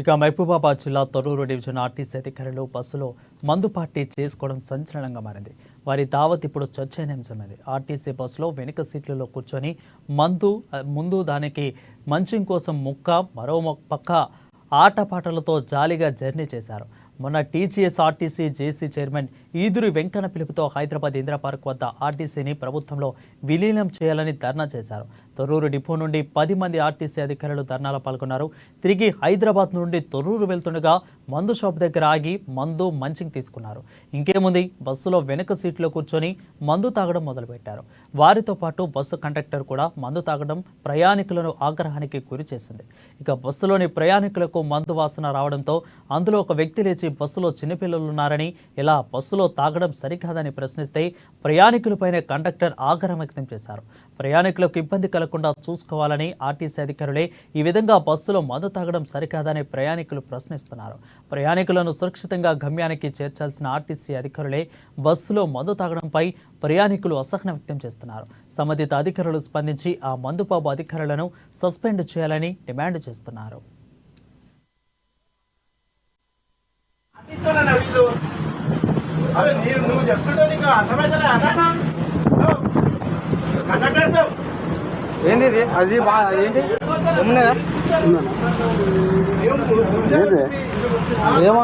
ఇక మహబూబాబాద్ జిల్లా Thorrur division RTC అధికారులు బస్సులో మందు పార్టీ చేసుకోవడం సంచలనంగా మారింది. వారి దావత్ ఇప్పుడు చర్చనీయాంశమైంది. ఆర్టీసీ బస్సులో వెనుక సీట్లలో కూర్చొని ముందు దానికి మంచం కోసం ముక్క, మరో పక్క ఆటపాటలతో జాలీగా జర్నీ చేశారు. మొన్న TGS RTC JC chairman Eduri Venkanna పిలుపుతో హైదరాబాద్ ఇందిరా పార్క్ వద్ద ఆర్టీసీని ప్రభుత్వంలో విలీనం చేయాలని ధర్నా చేశారు. తొర్రూరు డిపో నుండి 10 మంది ఆర్టీసీ అధికారులు ధర్నాలో పాల్గొన్నారు. తిరిగి హైదరాబాద్ నుండి తొర్రూరు వెళ్తుండగా మందు షాప్ దగ్గర ఆగి మంచింగ్ తీసుకున్నారు. ఇంకేముంది, బస్సులో వెనుక సీట్లో కూర్చొని మందు తాగడం మొదలుపెట్టారు. వారితో పాటు బస్సు కండక్టర్ కూడా మందు తాగడం ప్రయాణికులను ఆగ్రహానికి గురి చేసింది. ఇక బస్సులోని ప్రయాణికులకు మందు వాసన రావడంతో అందులో ఒక వ్యక్తి లేచి బస్సులో చిన్నపిల్లలున్నారని, ఇలా బస్సులో తాగడం సరికాదని ప్రశ్నిస్తే ప్రయాణికులపైనే కండక్టర్ ఆగ్రహం వ్యక్తం చేశారు. ప్రయాణికులకు ఇబ్బంది కలగకుండా చూసుకోవాలని ఆర్టీసీ అధికారులే ఈ విధంగా బస్సులో మందు తాగడం సరికాదని ప్రయాణికులు ప్రశ్నిస్తున్నారు. ప్రయాణికులను సురక్షితంగా గమ్యానికి చేర్చాల్సిన ఆర్టీసీ అధికారులే బస్సులో మందు తాగడంపై ప్రయాణికులు అసహనం వ్యక్తం చేస్తున్నారు. సంబంధిత అధికారులు స్పందించి ఆ మందుపాబు అధికారులను సస్పెండ్ చేయాలని డిమాండ్ చేస్తున్నారు. ఏంది అది ఏంటి ఏమో